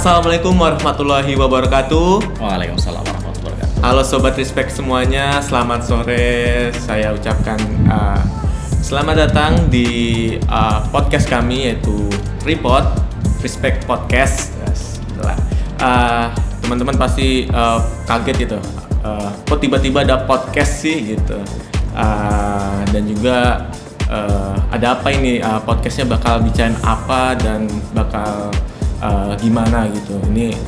Assalamualaikum warahmatullahi wabarakatuh. Waalaikumsalam warahmatullahi wabarakatuh. Halo Sobat Respect semuanya, selamat sore. Saya ucapkan selamat datang di podcast kami, yaitu Report Respect Podcast. Teman-teman pasti kaget gitu, kok tiba-tiba ada podcast sih gitu. Dan juga ada apa ini, podcastnya bakal bicarain apa dan bakal gimana gitu. Ini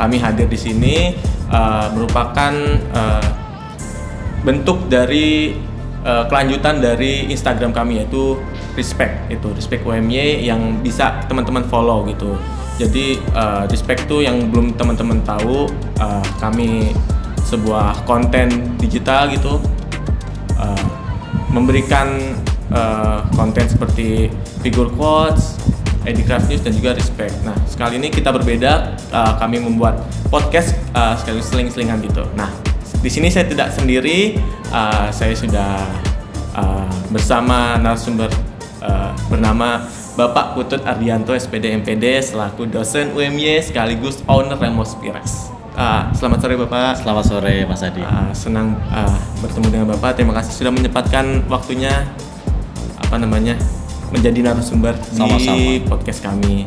kami hadir di sini merupakan bentuk dari kelanjutan dari Instagram kami, yaitu Respect UMY, yang bisa teman-teman follow gitu. Jadi Respect tuh yang belum teman-teman tahu, kami sebuah konten digital gitu, memberikan konten seperti figure quotes, Edicraft News, dan juga Respect. Nah, sekali ini kita berbeda, kami membuat podcast sekaligus seling-selingan gitu. Nah, di sini saya tidak sendiri, saya sudah bersama narasumber bernama Bapak Putut Ardianto, SPD MPD, selaku dosen UMY sekaligus owner Lemospires. Selamat sore Bapak. Selamat sore Mas Adi. Senang bertemu dengan Bapak. Terima kasih sudah menyempatkan waktunya menjadi narasumber di podcast kami.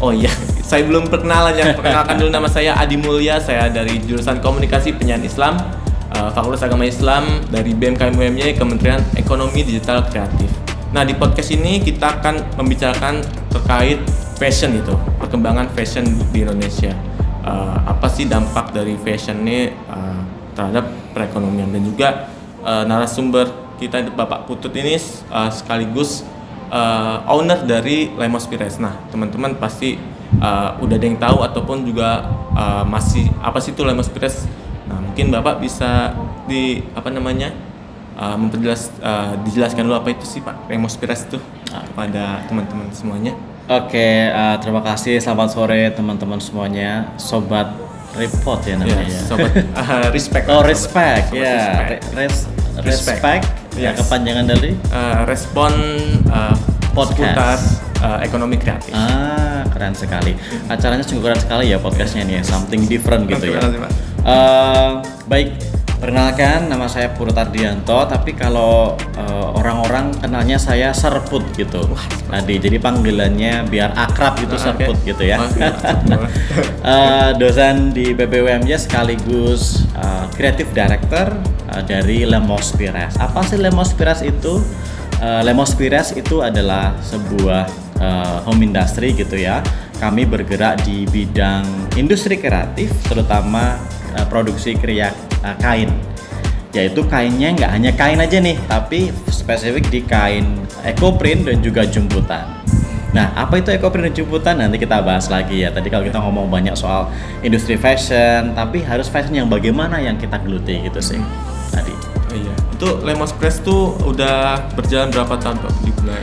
Oh iya, saya belum perkenalan ya. Perkenalkan dulu, nama saya Adi Mulya. Saya dari jurusan Komunikasi Penyiaran Islam, Fakultas Agama Islam dari BMKM UMY, Kementerian Ekonomi Digital Kreatif. Nah, di podcast ini kita akan membicarakan terkait fashion itu, perkembangan fashion di Indonesia. Apa sih dampak dari fashion ini terhadap perekonomian, dan juga narasumber kita Bapak Putut ini sekaligus owner dari Lemospires. Nah, teman-teman pasti udah ada yang tahu ataupun juga masih apa sih itu Lemospires. Nah, mungkin Bapak bisa dijelaskan dulu apa itu sih Pak Lemospires itu kepada teman-teman semuanya. Oke, terima kasih. Selamat sore teman-teman semuanya, Sobat Report ya namanya. Ya, Sobat Respect. Oh, Respect. Ya, Respect. Ya, kepanjangan dari Respon Podcast Ekonomi Kreatif. Keren sekali. Acaranya sungguh keren sekali ya podcastnya nih, something different gitu ya. Baik, perkenalkan, nama saya Putut Ardianto, tapi kalau orang-orang kenalnya saya Serput gitu. Tadi jadi panggilannya biar akrab gitu, Serput gitu ya. Dosen di PPUMY sekaligus Creative Director dari Lemospires. Apa sih Lemospires itu? Lemospires itu adalah sebuah home industry gitu ya. Kami bergerak di bidang industri kreatif, terutama produksi kain. Yaitu kainnya nggak hanya kain aja nih, tapi spesifik di kain ekoprint dan juga jemputan. Nah, apa itu ekoprint dan jemputan? Nanti kita bahas lagi ya. Tadi kalau kita ngomong banyak soal industri fashion, tapi harus fashion yang bagaimana yang kita geluti gitu sih tadi. Iya. Itu Lemospires tuh udah berjalan berapa tahun Pak di bulan?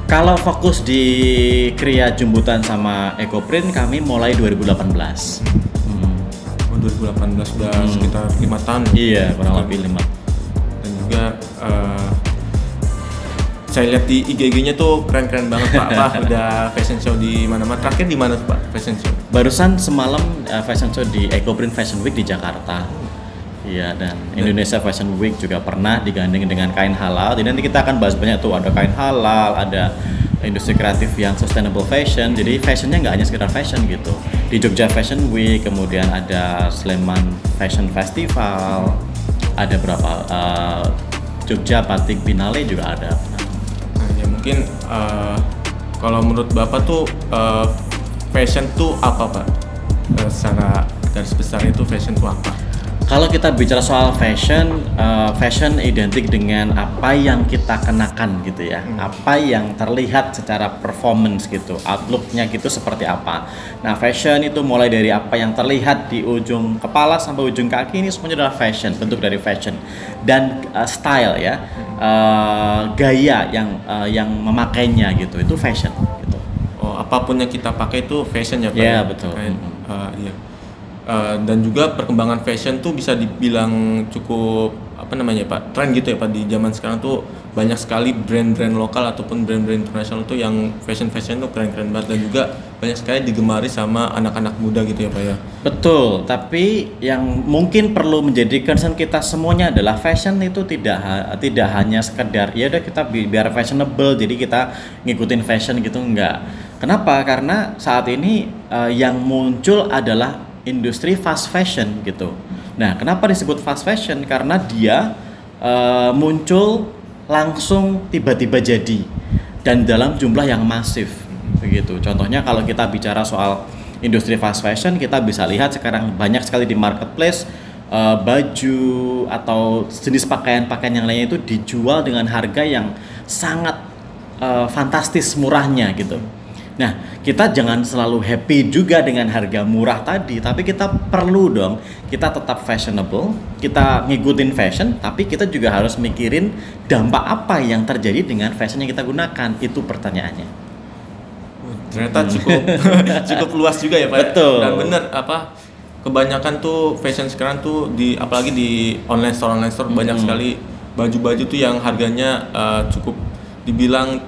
Kalau fokus di kriya jemputan sama ekoprint kami mulai 2018. 2018 sudah sekitar 5 tahun. Iya, kurang lebih 5. Dan juga saya lihat di IG-nya tuh keren-keren banget Pak. Udah fashion show di mana-mana. Terakhir di mana tuh Pak fashion show? Barusan semalam fashion show di Ecoprint Fashion Week di Jakarta. Iya, dan Indonesia Fashion Week juga pernah digandeng dengan kain halal. Jadi nanti kita akan bahas banyak tuh, ada kain halal, ada industri kreatif yang sustainable fashion. Jadi fashionnya nggak hanya sekedar fashion gitu. Di Jogja Fashion Week, kemudian ada Sleman Fashion Festival, ada berapa Jogja Batik Binale juga ada. Nah, ya mungkin kalau menurut Bapak tuh fashion tuh apa Pak? Secara garis besar itu fashion tuh apa? Kalau kita bicara soal fashion, fashion identik dengan apa yang kita kenakan gitu ya, apa yang terlihat secara performance gitu, outlooknya gitu seperti apa. Nah, fashion itu mulai dari apa yang terlihat di ujung kepala sampai ujung kaki, ini semuanya adalah fashion, bentuk dari fashion. Dan style ya, gaya yang memakainya gitu, itu fashion gitu. Oh, apapun yang kita pakai itu fashion ya Pak? Iya, betul. Iya. Dan juga perkembangan fashion tuh bisa dibilang cukup apa namanya Pak, tren gitu ya Pak, di zaman sekarang tuh banyak sekali brand-brand lokal ataupun brand-brand internasional tuh yang fashion tuh keren-keren banget, dan juga banyak sekali digemari sama anak-anak muda gitu ya Pak ya. Betul, tapi yang mungkin perlu menjadi concern kita semuanya adalah fashion itu tidak hanya sekedar ya udah kita biar fashionable jadi kita ngikutin fashion gitu, enggak. Kenapa? Karena saat ini yang muncul adalah industri fast fashion gitu. Nah, kenapa disebut fast fashion? Karena dia muncul langsung tiba-tiba jadi dan dalam jumlah yang masif begitu. Contohnya kalau kita bicara soal industri fast fashion, kita bisa lihat sekarang banyak sekali di marketplace baju atau jenis pakaian-pakaian yang lainnya itu dijual dengan harga yang sangat fantastis murahnya gitu. Nah, kita jangan selalu happy juga dengan harga murah tadi, tapi kita perlu dong, kita tetap fashionable, kita ngikutin fashion, tapi kita juga harus mikirin dampak apa yang terjadi dengan fashion yang kita gunakan, itu pertanyaannya. Ternyata cukup luas juga ya Pak. Betul. Dan bener apa, kebanyakan tuh fashion sekarang tuh apalagi di online store banyak sekali baju-baju tuh yang harganya cukup dibilang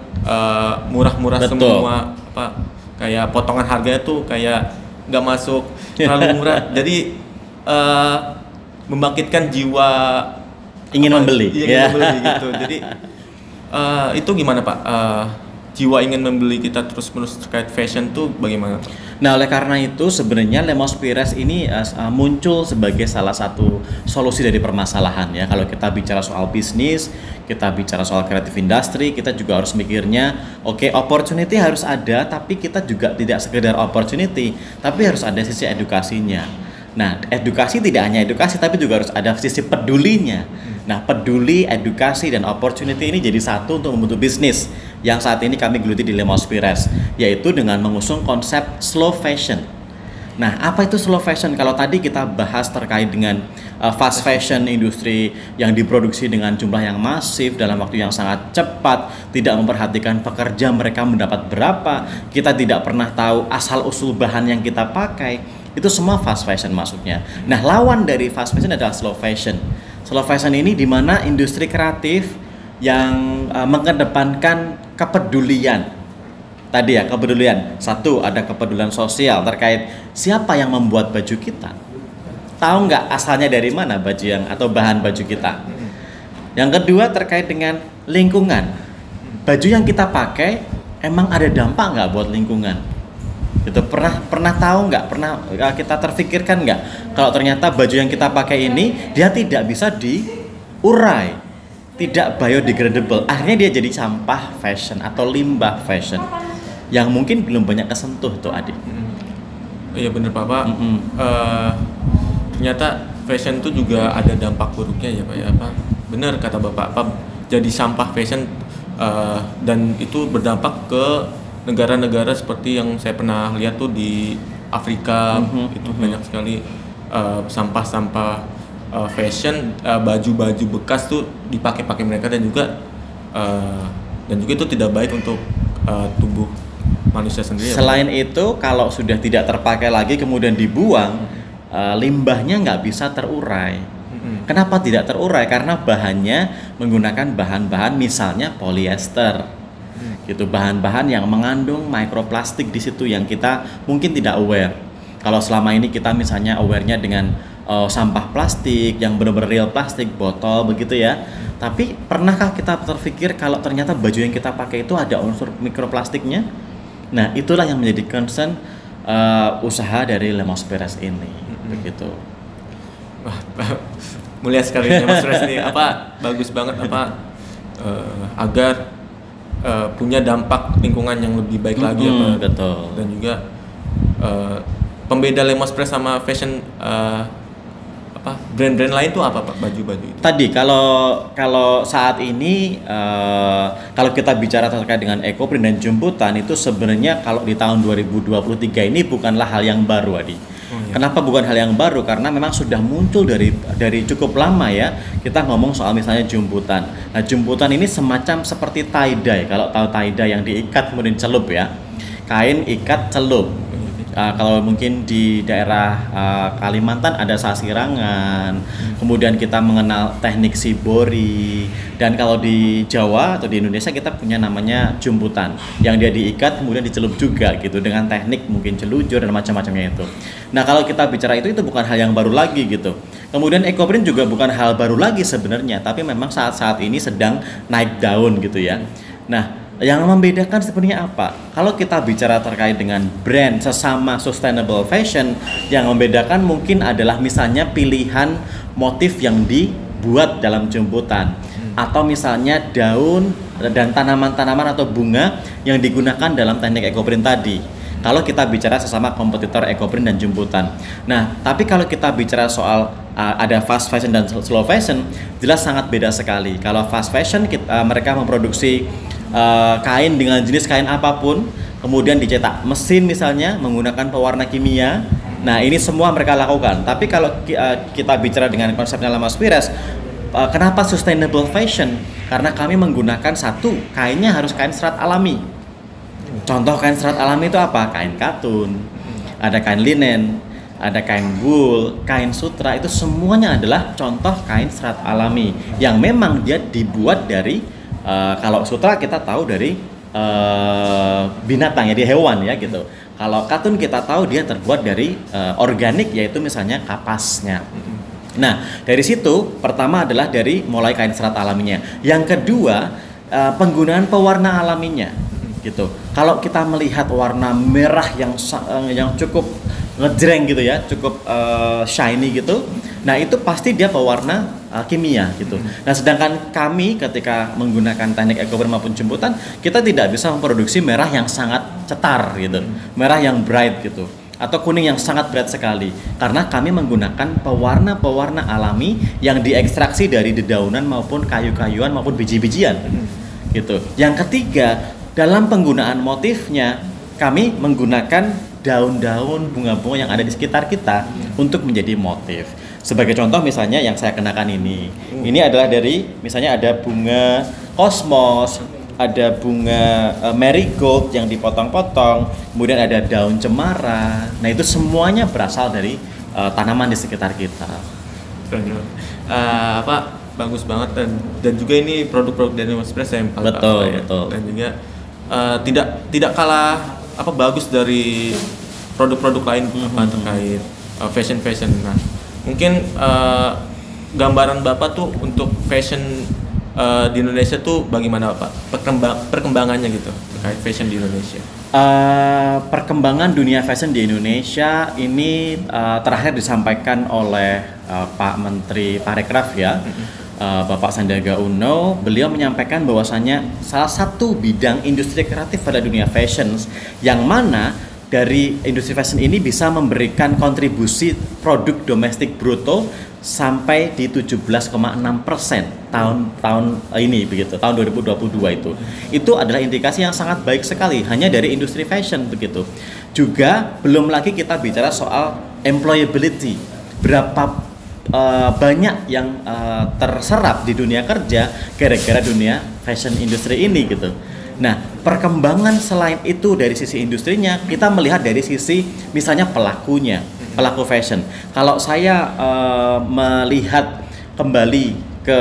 murah-murah. Betul. Semua apa, kayak potongan harganya tuh kayak nggak masuk, terlalu murah. Jadi membangkitkan jiwa ingin membeli. Ingin membeli gitu. Jadi itu gimana Pak? Jiwa ingin membeli kita terus-menerus terkait fashion tuh bagaimana Pak? Nah, oleh karena itu sebenarnya Lemos Pires ini muncul sebagai salah satu solusi dari permasalahan ya. Kalau kita bicara soal bisnis, kita bicara soal kreatif industri, kita juga harus mikirnya opportunity harus ada, tapi kita juga tidak sekedar opportunity, tapi harus ada sisi edukasinya. Nah, edukasi tidak hanya edukasi, tapi juga harus ada sisi pedulinya. Nah, peduli, edukasi, dan opportunity ini jadi satu untuk membentuk bisnis yang saat ini kami geluti di Lemos Pires, yaitu dengan mengusung konsep slow fashion. Nah, apa itu slow fashion? Kalau tadi kita bahas terkait dengan fast fashion industri yang diproduksi dengan jumlah yang masif dalam waktu yang sangat cepat, tidak memperhatikan pekerja mereka mendapat berapa, kita tidak pernah tahu asal-usul bahan yang kita pakai, itu semua fast fashion masuknya. Nah, lawan dari fast fashion adalah slow fashion. Slow fashion ini di mana industri kreatif yang mengedepankan kepedulian. Tadi ya, kepedulian. Satu, ada kepedulian sosial terkait siapa yang membuat baju kita. Tahu nggak asalnya dari mana baju atau bahan baju kita. Yang kedua terkait dengan lingkungan. Baju yang kita pakai emang ada dampak nggak buat lingkungan? Itu pernah tahu nggak? Pernah kita terfikirkan nggak kalau ternyata baju yang kita pakai ini dia tidak bisa diurai, tidak biodegradable, akhirnya dia jadi sampah fashion atau limbah fashion yang mungkin belum banyak kesentuh tuh Adi. Iya bener Pak. Ternyata fashion itu juga ada dampak buruknya ya Pak ya. Bener kata Bapak, jadi sampah fashion dan itu berdampak ke negara-negara seperti yang saya pernah lihat tuh di Afrika. Itu banyak sekali sampah-sampah fashion, baju-baju bekas tuh dipakai mereka, dan juga itu tidak baik untuk tubuh manusia sendiri. Selain itu, kalau sudah tidak terpakai lagi kemudian dibuang, limbahnya nggak bisa terurai. Kenapa tidak terurai? Karena bahannya menggunakan bahan-bahan misalnya polyester. Gitu, bahan-bahan yang mengandung mikroplastik di situ yang kita mungkin tidak aware. Kalau selama ini kita misalnya aware-nya dengan sampah plastik yang benar-benar real plastik, botol begitu ya. Tapi pernahkah kita terpikir kalau ternyata baju yang kita pakai itu ada unsur mikroplastiknya? Nah, itulah yang menjadi concern usaha dari Lemos Pires ini. Begitu. Wah, mulia sekali ya Mas Pires ini. Bagus banget agar punya dampak lingkungan yang lebih baik lagi betul. Dan juga pembeda Lemos Pires sama fashion brand-brand lain tuh apa Pak, baju-baju itu? Tadi kalau saat ini kalau kita bicara terkait dengan ekoprint dan jemputan itu sebenarnya kalau di tahun 2023 ini bukanlah hal yang baru Adi. Kenapa bukan hal yang baru? Karena memang sudah muncul dari cukup lama ya. Kita ngomong soal misalnya jemputan. Nah, jemputan ini semacam seperti tie dye. Kalau tahu tie dye yang diikat kemudian celup ya. Kain ikat celup. Kalau mungkin di daerah Kalimantan ada sasirangan, kemudian kita mengenal teknik shibori, dan kalau di Jawa atau di Indonesia kita punya namanya jumputan yang dia diikat kemudian dicelup juga gitu dengan teknik mungkin celujur dan macam-macamnya itu. Nah kalau kita bicara itu bukan hal yang baru lagi gitu. Kemudian ekoprint juga bukan hal baru lagi sebenarnya, tapi memang saat-saat ini sedang naik daun gitu ya. Nah yang membedakan sebenarnya apa? Kalau kita bicara terkait dengan brand sesama sustainable fashion, yang membedakan mungkin adalah misalnya pilihan motif yang dibuat dalam jemputan, atau misalnya daun dan tanaman-tanaman atau bunga yang digunakan dalam teknik ekoprint tadi. Kalau kita bicara sesama kompetitor ekoprint dan jemputan. Nah, tapi kalau kita bicara soal ada fast fashion dan slow fashion, jelas sangat beda sekali. Kalau fast fashion mereka memproduksi kain dengan jenis kain apapun, kemudian dicetak mesin misalnya menggunakan pewarna kimia. Nah ini semua mereka lakukan. Tapi kalau kita bicara dengan konsepnya Lemos Pires, kenapa sustainable fashion? Karena kami menggunakan satu, kainnya harus kain serat alami. Contoh kain serat alami itu apa? Kain katun, ada kain linen, ada kain wool, kain sutra, itu semuanya adalah contoh kain serat alami yang memang dia dibuat dari kalau sutra kita tahu dari binatang ya, di hewan ya gitu. Kalau katun kita tahu dia terbuat dari organik, yaitu misalnya kapasnya. Nah dari situ pertama adalah dari mulai kain serat alaminya. Yang kedua penggunaan pewarna alaminya gitu. Kalau kita melihat warna merah yang cukup ngejreng gitu ya, cukup shiny gitu. Nah itu pasti dia pewarna kimia gitu. Nah sedangkan kami ketika menggunakan teknik ekoprint maupun jemputan, kita tidak bisa memproduksi merah yang sangat cetar gitu, merah yang bright gitu, atau kuning yang sangat bright sekali, karena kami menggunakan pewarna-pewarna alami yang diekstraksi dari dedaunan maupun kayu-kayuan maupun biji-bijian gitu. Yang ketiga, dalam penggunaan motifnya kami menggunakan daun-daun, bunga-bunga yang ada di sekitar kita untuk menjadi motif. Sebagai contoh misalnya yang saya kenakan ini adalah dari misalnya ada bunga kosmos, ada bunga marigold yang dipotong-potong, kemudian ada daun cemara. Nah itu semuanya berasal dari tanaman di sekitar kita. Bagus banget dan juga ini produk-produk dari Lemos Pires yang paling betul. Dan juga tidak kalah bagus dari produk-produk lain terkait fashion. Nah, mungkin gambaran Bapak tuh untuk fashion di Indonesia tuh bagaimana Pak? Perkembangannya gitu terkait fashion di Indonesia. Perkembangan dunia fashion di Indonesia ini terakhir disampaikan oleh Pak Menteri Parekraf ya. Bapak Sandiaga Uno, beliau menyampaikan bahwasannya salah satu bidang industri kreatif pada dunia fashion yang mana dari industri fashion ini bisa memberikan kontribusi produk domestik bruto sampai di 17,6% tahun ini begitu, tahun 2022 itu adalah indikasi yang sangat baik sekali hanya dari industri fashion begitu. Juga belum lagi kita bicara soal employability, berapa banyak yang terserap di dunia kerja gara-gara dunia fashion industri ini gitu. Nah, perkembangan selain itu dari sisi industrinya, kita melihat dari sisi misalnya pelaku fashion. Kalau saya melihat kembali ke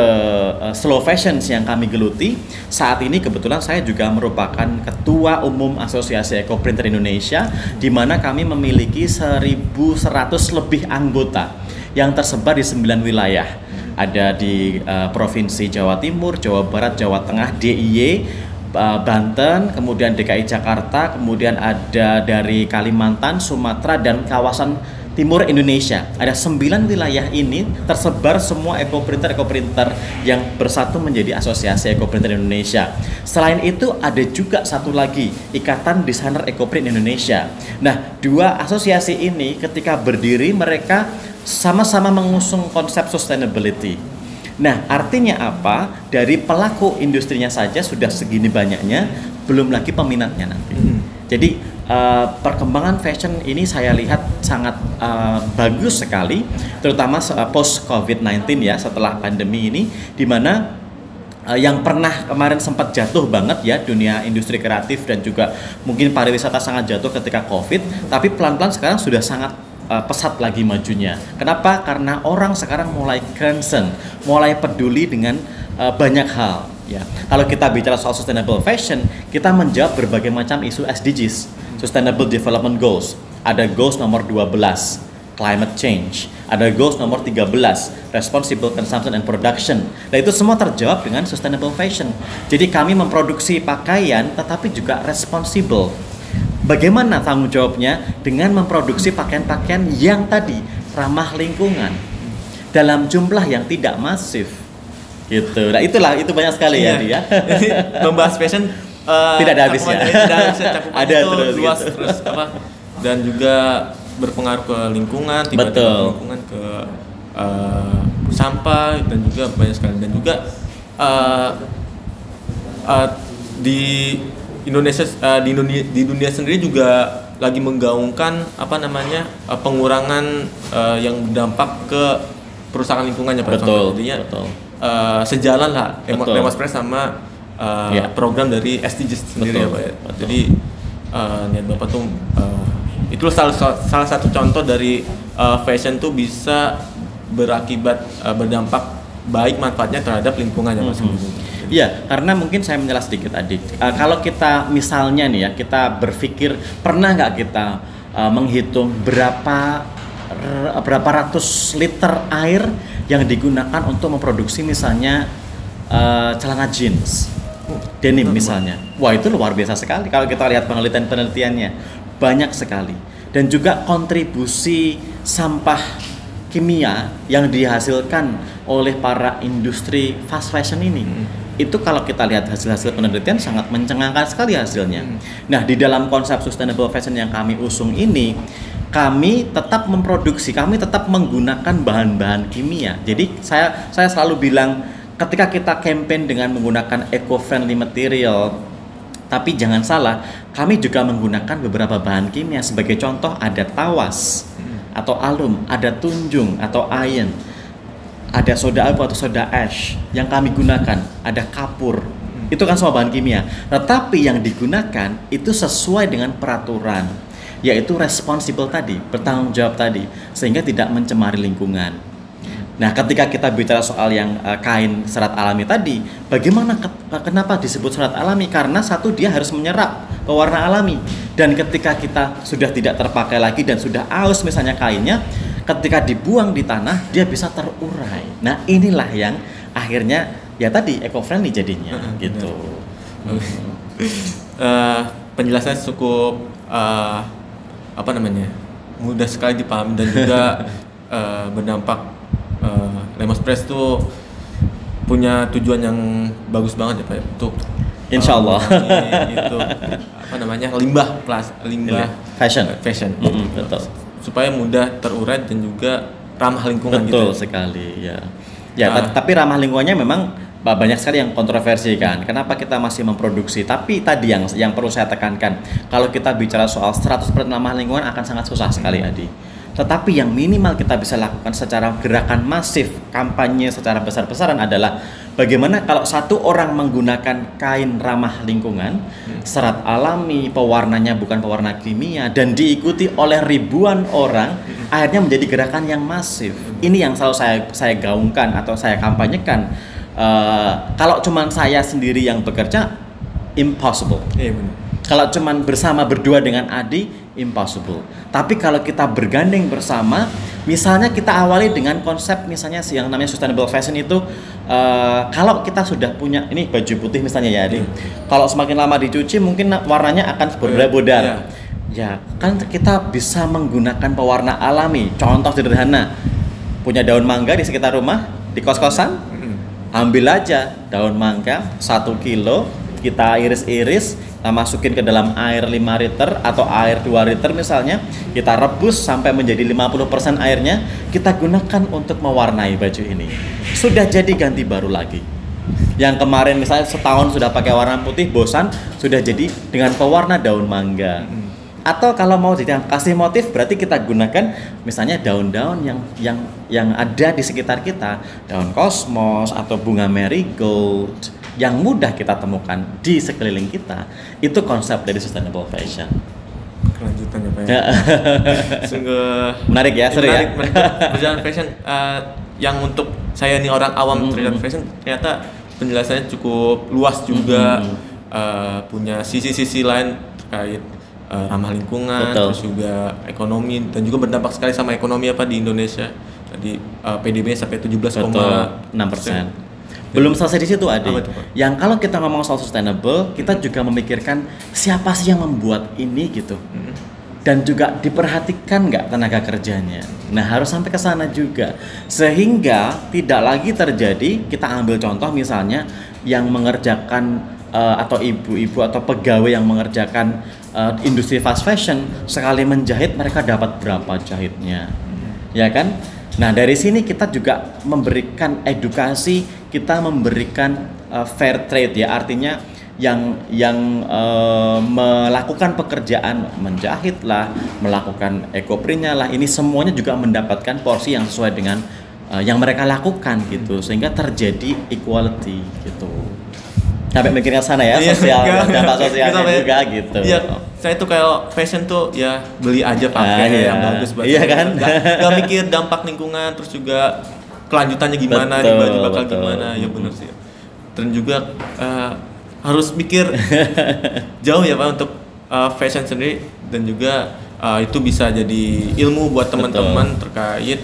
slow fashion yang kami geluti, saat ini kebetulan saya juga merupakan Ketua Umum Asosiasi Ekoprinter Indonesia, di mana kami memiliki 1.100 lebih anggota yang tersebar di 9 wilayah. Ada di Provinsi Jawa Timur, Jawa Barat, Jawa Tengah, DIY, Banten, kemudian DKI Jakarta, kemudian ada dari Kalimantan, Sumatera, dan kawasan timur Indonesia. Ada 9 wilayah ini tersebar semua ekoprinter yang bersatu menjadi Asosiasi Ekoprinter Indonesia. Selain itu ada juga satu lagi, Ikatan Desainer Ekoprint Indonesia. Nah, dua asosiasi ini ketika berdiri mereka sama-sama mengusung konsep sustainability. Nah, artinya apa? Dari pelaku industrinya saja sudah segini banyaknya, belum lagi peminatnya nanti. Jadi perkembangan fashion ini saya lihat sangat bagus sekali, terutama post COVID-19 ya, setelah pandemi ini, di mana yang pernah kemarin sempat jatuh banget ya dunia industri kreatif dan juga mungkin pariwisata sangat jatuh ketika COVID, tapi pelan-pelan sekarang sudah sangat pesat lagi majunya. Kenapa? Karena orang sekarang mulai concern, mulai peduli dengan banyak hal. Ya, kalau kita bicara soal sustainable fashion, kita menjawab berbagai macam isu SDGs, Sustainable Development Goals. Ada goals nomor 12, climate change. Ada goals nomor 13, responsible consumption and production. Nah, itu semua terjawab dengan sustainable fashion. Jadi kami memproduksi pakaian tetapi juga responsible. Bagaimana tanggung jawabnya? Dengan memproduksi pakaian-pakaian yang tadi ramah lingkungan dalam jumlah yang tidak masif. Gitu. Nah, itu banyak sekali ya dia. Jadi membahas fashion tidak ada habisnya. Ada luas terus apa? Dan juga berpengaruh ke lingkungan, tiba-tiba lingkungan ke sampah dan juga banyak sekali, dan juga di Indonesia di dunia sendiri juga lagi menggaungkan pengurangan yang berdampak ke perusahaan lingkungannya Pak. Jadinya sejalan lah Lemospress sama program dari SDGs sendiri ya Pak ya. Jadi niat Bapak tuh itu salah satu contoh dari fashion tuh bisa berdampak baik manfaatnya terhadap lingkungan ya Mas. Iya, karena mungkin saya menjelaskan sedikit Adik. Kalau kita misalnya nih ya, kita berpikir pernah nggak kita menghitung berapa ratus liter air yang digunakan untuk memproduksi misalnya celana jeans, denim misalnya. Wah, itu luar biasa sekali kalau kita lihat penelitiannya. Banyak sekali. Dan juga kontribusi sampah kimia yang dihasilkan oleh para industri fast fashion ini. Itu kalau kita lihat hasil-hasil penelitian sangat mencengangkan sekali hasilnya. Nah, di dalam konsep sustainable fashion yang kami usung ini, kami tetap memproduksi, kami tetap menggunakan bahan-bahan kimia. Jadi saya selalu bilang, ketika kita campaign dengan menggunakan eco-friendly material, tapi jangan salah, kami juga menggunakan beberapa bahan kimia. Sebagai contoh ada tawas atau alum, ada tunjung atau iron, ada soda abu atau soda ash yang kami gunakan, ada kapur. Itu kan semua bahan kimia. Tetapi yang digunakan itu sesuai dengan peraturan, yaitu responsible tadi, bertanggung jawab tadi, sehingga tidak mencemari lingkungan. Nah, ketika kita bicara soal yang kain serat alami tadi, bagaimana kenapa disebut serat alami? Karena satu, dia harus menyerap pewarna alami, dan ketika kita sudah tidak terpakai lagi dan sudah aus misalnya kainnya, ketika dibuang di tanah dia bisa terurai. Nah, inilah yang akhirnya ya tadi eco-friendly jadinya gitu. Penjelasannya cukup mudah sekali dipahami dan juga berdampak. Lemospress tuh punya tujuan yang bagus banget ya Pak untuk Insyaallah itu limbah fashion betul, supaya mudah terurai dan juga ramah lingkungan. Betul sekali ya. Tapi ramah lingkungannya memang banyak sekali yang kontroversi kan. Kenapa kita masih memproduksi? Tapi tadi yang perlu saya tekankan, kalau kita bicara soal 100% ramah lingkungan akan sangat susah sekali Adi. Tetapi yang minimal kita bisa lakukan secara gerakan masif, kampanye secara besar-besaran adalah bagaimana kalau satu orang menggunakan kain ramah lingkungan, serat alami, pewarnanya bukan pewarna kimia, dan diikuti oleh ribuan orang, akhirnya menjadi gerakan yang masif. Ini yang selalu saya gaungkan atau saya kampanyekan. Kalau cuman saya sendiri yang bekerja, impossible. Kalau cuman berdua dengan Adi, impossible. Tapi kalau kita bergandeng bersama, misalnya kita awali dengan konsep misalnya yang namanya sustainable fashion itu, kalau kita sudah punya ini baju putih misalnya ya Adi, kalau semakin lama dicuci mungkin warnanya akan berbudar. Ya kan kita bisa menggunakan pewarna alami. Contoh sederhana, punya daun mangga di sekitar rumah, di kos-kosan, ambil aja daun mangga 1 kilo, kita iris-iris, kita masukin ke dalam air 5 liter atau air 2 liter misalnya, kita rebus sampai menjadi 50% airnya, kita gunakan untuk mewarnai baju ini. Sudah jadi ganti baru lagi. Yang kemarin misalnya setahun sudah pakai warna putih, bosan, sudah jadi dengan pewarna daun mangga. Atau kalau mau kasih motif berarti kita gunakan misalnya daun-daun yang ada di sekitar kita, daun kosmos atau bunga marigold yang mudah kita temukan di sekeliling kita. Itu konsep dari sustainable fashion. Kelanjutannya Pak ya. Sungguh menarik ya, seru ya. Perjalanan fashion yang untuk saya nih orang awam terhadap fashion ternyata penjelasannya cukup luas juga, punya sisi-sisi lain terkait ramah lingkungan, terus juga ekonomi dan juga berdampak sekali sama ekonomi apa di Indonesia. Tadi PDB sampai 17,6%. Belum selesai di situ Ade. Yang kalau kita ngomong soal sustainable, kita juga memikirkan siapa sih yang membuat ini gitu. Dan juga diperhatikan nggak tenaga kerjanya. Nah harus sampai ke sana juga, sehingga tidak lagi terjadi, kita ambil contoh misalnya yang mengerjakan atau ibu-ibu atau pegawai yang mengerjakan industri fast fashion, sekali menjahit mereka dapat berapa jahitnya, ya kan? Nah dari sini kita juga memberikan edukasi, kita memberikan fair trade ya, artinya yang melakukan pekerjaan menjahit lah, melakukan eco-printnya lah, ini semuanya juga mendapatkan porsi yang sesuai dengan yang mereka lakukan gitu, sehingga terjadi equality gitu. Sampai mikirnya sana ya, sosial, dampak sosialnya juga gitu. Iya, saya tuh kayak fashion tuh ya beli aja pakai yang bagus buat kan? Gak mikir dampak lingkungan, terus juga kelanjutannya gimana, nih baju bakal gimana, ya benar sih. Dan juga harus mikir jauh ya Pak untuk fashion sendiri, dan juga itu bisa jadi ilmu buat teman-teman terkait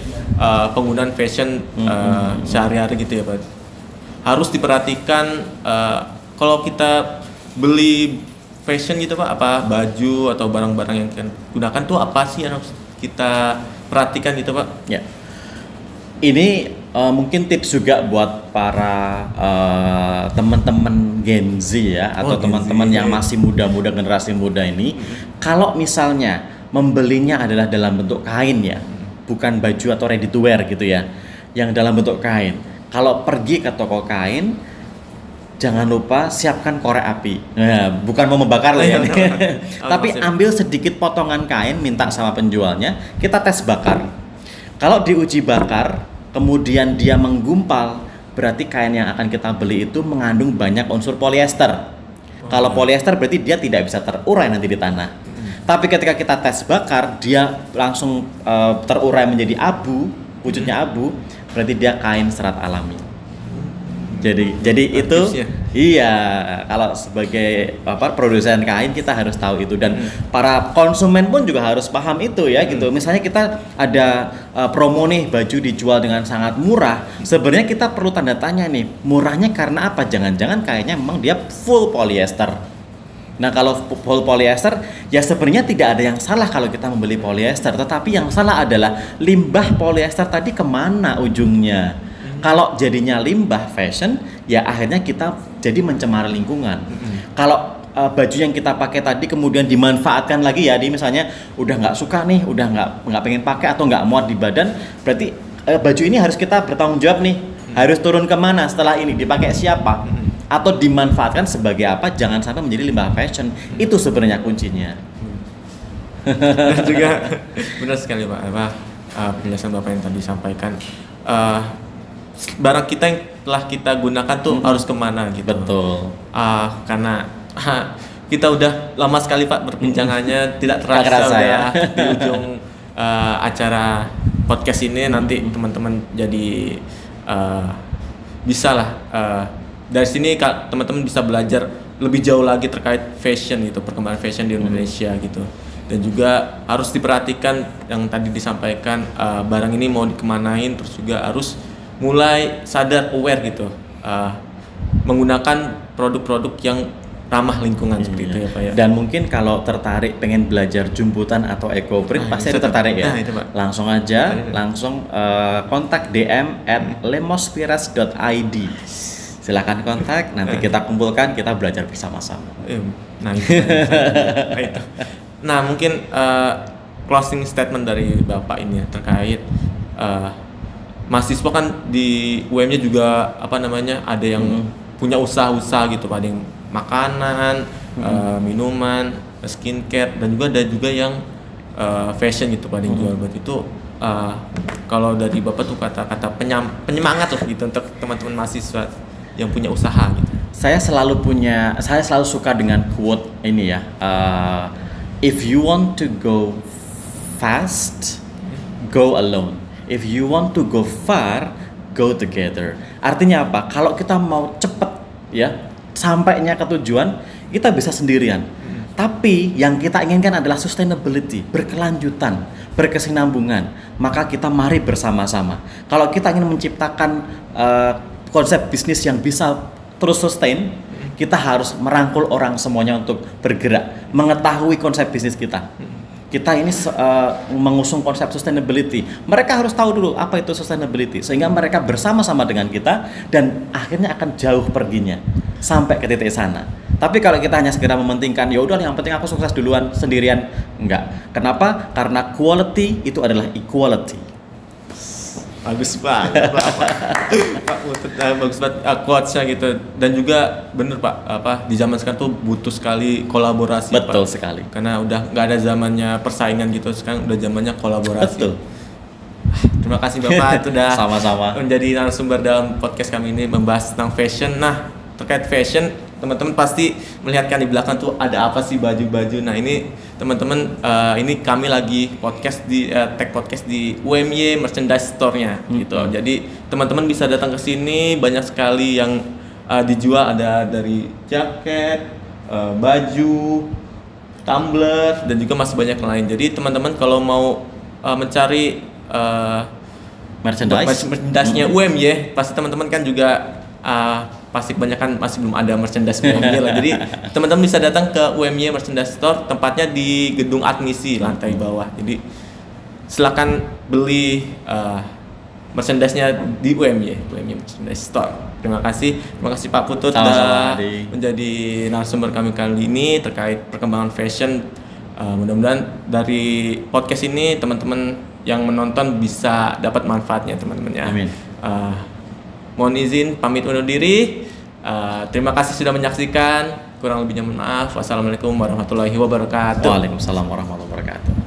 penggunaan fashion sehari-hari gitu ya Pak. Harus diperhatikan kalau kita beli fashion gitu Pak, apa baju atau barang-barang yang kita gunakan tuh apa sih yang harus kita perhatikan gitu Pak? Ya. Ini mungkin tips juga buat para teman-teman Gen Z ya, atau teman-teman yang masih muda-muda, generasi muda ini. Kalau misalnya membelinya adalah dalam bentuk kain ya, bukan baju atau ready to wear gitu ya, yang dalam bentuk kain. Kalau pergi ke toko kain, jangan lupa siapkan korek api. Nah, bukan mau membakar lah ya, tapi ambil sedikit potongan kain, minta sama penjualnya, kita tes bakar. Kalau diuji bakar, kemudian dia menggumpal, berarti kain yang akan kita beli itu mengandung banyak unsur polyester. Kalau polyester berarti dia tidak bisa terurai nanti di tanah. Tapi ketika kita tes bakar, dia langsung terurai menjadi abu, wujudnya abu, berarti dia kain serat alami. Jadi itu iya, kalau sebagai produsen kain kita harus tahu itu, dan para konsumen pun juga harus paham itu ya gitu. Misalnya kita ada promo nih, baju dijual dengan sangat murah, sebenarnya kita perlu tanda tanya nih, murahnya karena apa? Jangan-jangan kayaknya memang dia full polyester. Nah kalau full polyester ya sebenarnya tidak ada yang salah kalau kita membeli polyester, tetapi yang salah adalah limbah polyester tadi kemana ujungnya. Kalau jadinya limbah fashion, ya akhirnya kita jadi mencemari lingkungan. Kalau baju yang kita pakai tadi kemudian dimanfaatkan lagi ya, di misalnya udah nggak suka nih, udah nggak pengen pakai atau nggak muat di badan, berarti baju ini harus kita bertanggung jawab nih, harus turun kemana setelah ini, dipakai siapa, atau dimanfaatkan sebagai apa, jangan sampai menjadi limbah fashion. Itu sebenarnya kuncinya. Dan juga benar sekali Pak, penjelasan Bapak yang tadi sampaikan. Barang kita yang telah kita gunakan tuh harus kemana gitu. Betul. Karena kita udah lama sekali Pak perbincangannya, tidak terasa udah ya. Di ujung acara podcast ini. Nanti teman-teman jadi bisa lah dari sini teman-teman bisa belajar lebih jauh lagi terkait fashion gitu, perkembangan fashion di Indonesia gitu. Dan juga harus diperhatikan yang tadi disampaikan, barang ini mau dikemanain, terus juga harus mulai sadar, aware gitu, menggunakan produk-produk yang ramah lingkungan seperti itu ya Pak ya. Dan mungkin kalau tertarik pengen belajar jumputan atau eco print pasti tertarik ya. Itu, Pak. Langsung aja, langsung kontak DM @lemospiras.id. Silakan kontak, nanti kita kumpulkan, kita belajar bersama-sama. Nah, itu. Nah mungkin closing statement dari Bapak ini ya, terkait mahasiswa kan di UM-nya juga ada yang punya usaha-usaha gitu Pak, ada yang makanan, minuman, skincare, dan juga ada juga yang fashion gitu Pak yang jual buat itu. Kalau dari Bapak tuh kata-kata penyemangat lah gitu untuk teman-teman mahasiswa yang punya usaha gitu. Saya selalu suka dengan quote ini ya. If you want to go fast, go alone. If you want to go far, go together. Artinya apa? Kalau kita mau cepet ya sampainya ke tujuan, kita bisa sendirian. Tapi yang kita inginkan adalah sustainability, berkelanjutan, berkesinambungan. Maka kita mari bersama-sama. Kalau kita ingin menciptakan konsep bisnis yang bisa terus sustain, kita harus merangkul orang semuanya untuk bergerak, mengetahui konsep bisnis kita. Kita ini mengusung konsep sustainability. Mereka harus tahu dulu apa itu sustainability, sehingga mereka bersama-sama dengan kita dan akhirnya akan jauh perginya sampai ke titik sana. Tapi kalau kita hanya segera mementingkan, ya udah yang penting aku sukses duluan sendirian, enggak. Kenapa? Karena quality itu adalah equality. Bagus banget Pak Putut, bagus banget quotes-nya gitu. Dan juga bener Pak, di zaman sekarang tuh butuh sekali kolaborasi. Betul Pak. sekali. Karena udah nggak ada zamannya persaingan gitu, sekarang udah zamannya kolaborasi. Betul. Terima kasih Bapak sudah sama-sama menjadi narasumber dalam podcast kami ini membahas tentang fashion. Nah, terkait fashion, teman-teman pasti melihatkan di belakang tuh ada apa sih baju-baju. Nah ini teman-teman, ini kami lagi tag podcast di UMY Merchandise Store-nya gitu. Jadi teman-teman bisa datang ke sini, banyak sekali yang dijual, ada dari jaket, baju, tumbler, dan juga masih banyak lain. Jadi teman-teman kalau mau mencari merchandise-nya UMY, pasti teman-teman kan juga pasti kebanyakan masih belum ada merchandise UMY lah. Jadi teman-teman bisa datang ke UMY Merchandise Store, tempatnya di gedung admisi lantai bawah. Jadi silakan beli merchandise-nya di UMY Merchandise Store. Terima kasih Pak Putut sudah menjadi narasumber kami kali ini terkait perkembangan fashion. Mudah-mudahan dari podcast ini teman-teman yang menonton bisa dapat manfaatnya teman-teman ya. Amin. Mohon izin pamit undur diri. Terima kasih sudah menyaksikan. Kurang lebihnya mohon maaf. Wassalamualaikum warahmatullahi wabarakatuh. Waalaikumsalam warahmatullahi wabarakatuh.